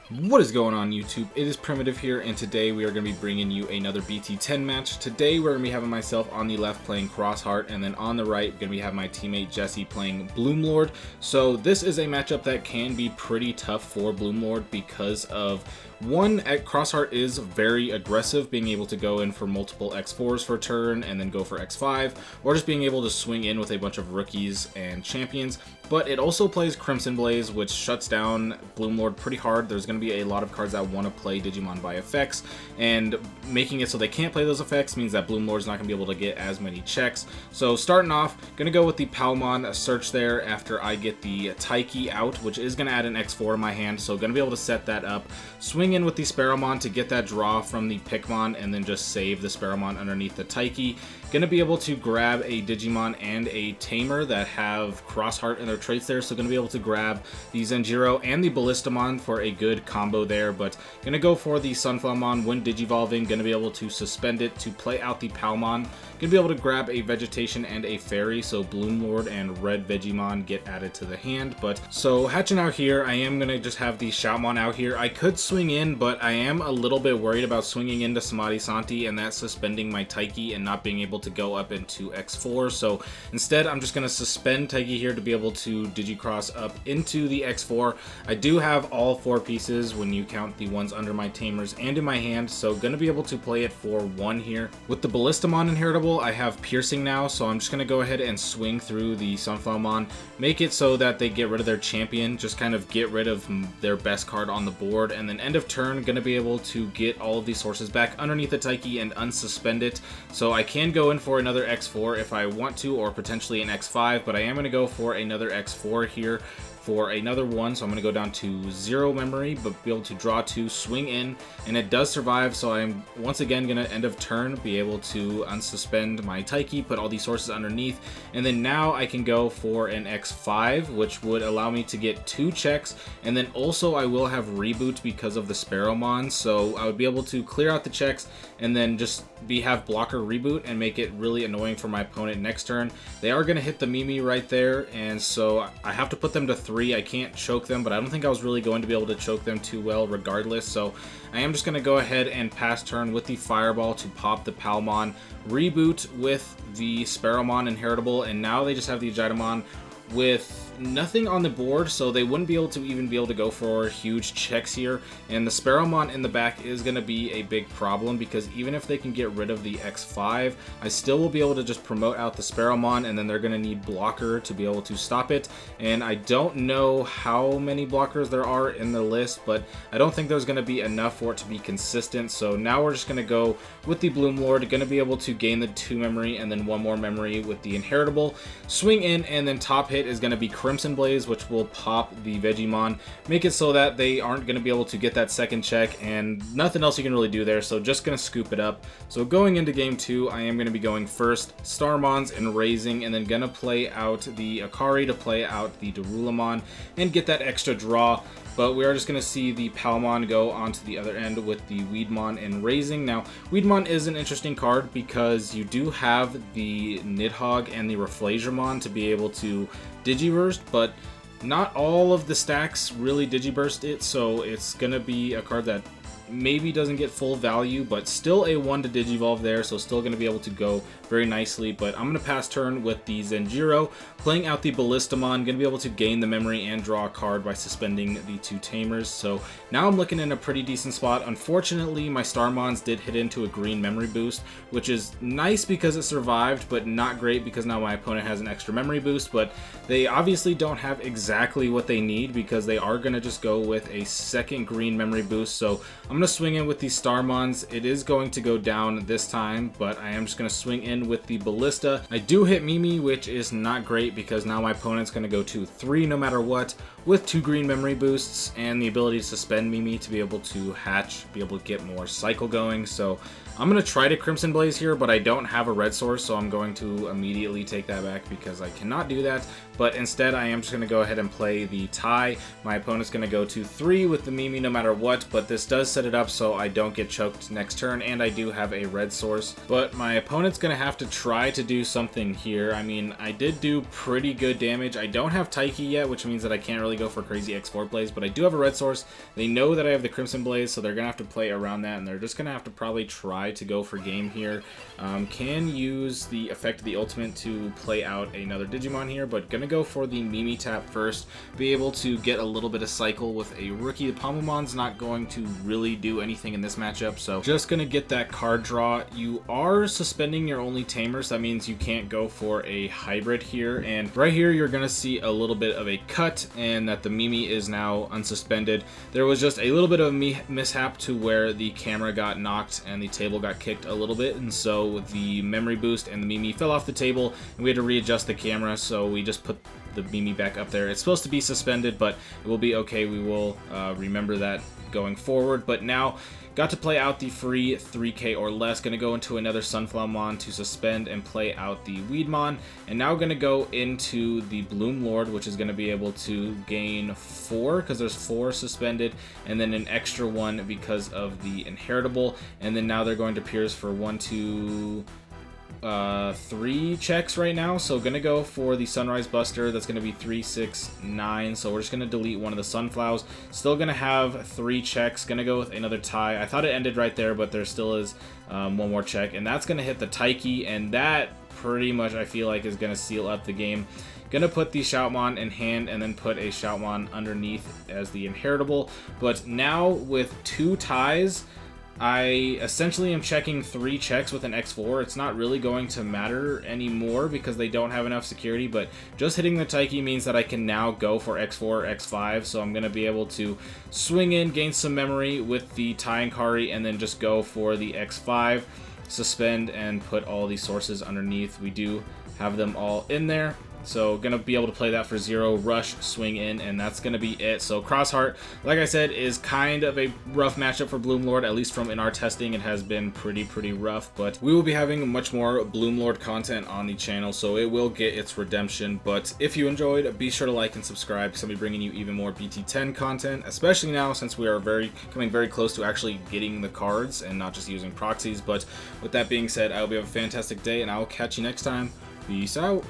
What is going on YouTube? It is Primitive here, and today we are going to be bringing you another BT10 match. Today we're going to be having myself on the left playing Crossheart, and then on the right we're going to be having my teammate Jesse playing Bloomlord. So this is a matchup that can be pretty tough for Bloomlord because of one, Crossheart is very aggressive, being able to go in for multiple X4s for a turn and then go for X5, or just being able to swing in with a bunch of rookies and champions. But it also plays Crimson Blaze, which shuts down Bloomlord pretty hard. There's going to be a lot of cards that want to play Digimon by effects, and making it so they can't play those effects means that Bloomlord's not going to be able to get as many checks. So starting off, going to go with the Palmon search there after I get the Taiki out, which is going to add an X4 in my hand, so going to be able to set that up. Swing in with the Sparrowmon to get that draw from the Pikmon, and then just save the Sparrowmon underneath the Taiki. Going to be able to grab a Digimon and a Tamer that have Crossheart in their traits there, so going to be able to grab the Zenjiro and the Ballistamon for a good combo there, but going to go for the Sunflowmon when Digivolving. Going to be able to suspend it to play out the Palmon. Going to be able to grab a Vegetation and a Fairy, so Bloomlord and Red Vegiemon get added to the hand. But so hatching out here, I am going to just have the Shoutmon out here. I could swing in, but I am a little bit worried about swinging into Samadhi Santi and that suspending my Taiki and not being able to go up into X4. So instead, I'm just going to suspend Taiki here to be able to Digicross up into the X4. I do have all 4 pieces when you count the ones under my Tamers and in my hand, so going to be able to play it for 1 here. With the Ballistamon inheritable, I have Piercing now, so I'm just going to go ahead and swing through the Sunflowmon, make it so that they get rid of their champion, just kind of get rid of their best card on the board, and then end of turn, going to be able to get all of these sources back underneath the Taiki and unsuspend it. So I can go in for another X4 if I want to, or potentially an X5, but I am going to go for another X4 here for another 1, so I'm going to go down to 0 memory, but be able to draw 2, swing in, and it does survive, so I'm once again going to end of turn be able to unsuspend my Taiki, put all these sources underneath, and then now I can go for an X5, which would allow me to get 2 checks, and then also I will have Reboot because of the Sparrowmon, so I would be able to clear out the checks and then just have blocker Reboot and make it really annoying for my opponent next turn. They are going to hit the Mimi right there, and so I have to put them to 3. I can't choke them, but I don't think I was really going to be able to choke them too well regardless, so I am just going to go ahead and pass turn with the Fireball to pop the Palmon, Reboot with the Sparrowmon inheritable, and now they just have the Agitamon with nothing on the board, so they wouldn't be able to go for huge checks here, and the Sparrowmon in the back is going to be a big problem because even if they can get rid of the X5, I still will be able to just promote out the Sparrowmon, and then they're going to need blocker to be able to stop it, and I don't know how many blockers there are in the list, but I don't think there's going to be enough for it to be consistent, so now we're just going to go with the Bloomlord, going to be able to gain the 2 memory and then 1 more memory with the inheritable, swing in, and then top hit is going to be Crimson Blaze, which will pop the Vegiemon, make it so that they aren't going to be able to get that second check, and nothing else you can really do there, so just going to scoop it up. So going into game 2, I am going to be going first Starmons and Raising, and then going to play out the Akari to play out the Darulamon and get that extra draw. But we are just going to see the Palmon go onto the other end with the Weedmon and Raising. Now, Weedmon is an interesting card because you do have the Nidhogg and the Raflasiamon to be able to Digiburst, but not all of the stacks really Digiburst it, so it's going to be a card that maybe doesn't get full value, but still a 1 to Digivolve there, so still going to be able to go very nicely. But I'm going to pass turn with the Zenjiro, playing out the Ballistamon, going to be able to gain the memory and draw a card by suspending the 2 Tamers. So now I'm looking in a pretty decent spot. Unfortunately, my Starmons did hit into a green memory boost, which is nice because it survived, but not great because now my opponent has an extra memory boost, but they obviously don't have exactly what they need because they are going to just go with a second green memory boost. So I'm going to swing in with the Starmons. It is going to go down this time, but I am just going to swing in with the Ballista. I do hit Mimi, which is not great because now my opponent's going to go to 3 no matter what, with 2 green memory boosts and the ability to suspend Mimi to be able to hatch, be able to get more cycle going. So I'm going to try to Crimson Blaze here, but I don't have a red source, so I'm going to immediately take that back because I cannot do that. But instead, I am just going to go ahead and play the tie. My opponent's going to go to 3 with the Mimi no matter what, but this does set it up so I don't get choked next turn, and I do have a red source. But my opponent's going to have to try to do something here. I mean, I did do pretty good damage. I don't have Taiki yet, which means that I can't really go for crazy X4 plays, but I do have a red source. They know that I have the Crimson Blaze, so they're going to have to play around that, and they're just going to have to probably try to go for game here. Can use the effect of the ultimate to play out another Digimon here, but gonna go for the Mimi tap first, be able to get a little bit of cycle with a rookie. The Pamumon's not going to really do anything in this matchup, so just gonna get that card draw. You are suspending your only tamers, that means you can't go for a hybrid here, and right here you're gonna see a little bit of a cut, and that the Mimi is now unsuspended. There was just a little bit of a mishap to where the camera got knocked and the table got kicked a little bit, and so the memory boost and the Mimi fell off the table, and we had to readjust the camera, so we just put the Mimi back up there. It's supposed to be suspended, but it will be okay. We will remember that going forward. But now got to play out the free 3k or less. Gonna go into another Sunflowermon to suspend and play out the Weedmon, and now gonna go into the Bloomlord, which is gonna be able to gain 4 because there's 4 suspended, and then an extra 1 because of the inheritable. And then now they're going to pierce for 1, 2, 3 checks right now, so gonna go for the Sunrise Buster. That's gonna be 3, 6, 9, so we're just gonna delete one of the Sunflowers. Still gonna have 3 checks. Gonna go with another tie. I thought it ended right there, but there still is one more check, and that's gonna hit the Taiki, and that pretty much I feel like is gonna seal up the game. Gonna put the Shoutmon in hand and then put a Shoutmon underneath as the inheritable. But now with 2 ties, I essentially am checking 3 checks with an X4. It's not really going to matter anymore because they don't have enough security, but just hitting the Taiki means that I can now go for X4 or X5, so I'm going to be able to swing in, gain some memory with the Tai and Kari, and then just go for the X5, suspend, and put all these sources underneath. We do have them all in there. So gonna be able to play that for 0, rush, swing in, and that's gonna be it. So Crossheart, like I said, is kind of a rough matchup for Bloomlord. At least from in our testing, it has been pretty rough. But we will be having much more Bloomlord content on the channel, so it will get its redemption. But if you enjoyed, be sure to like and subscribe, because I'll be bringing you even more BT10 content, especially now since we are coming very close to actually getting the cards and not just using proxies. But with that being said, I hope you have a fantastic day, and I will catch you next time. Peace out.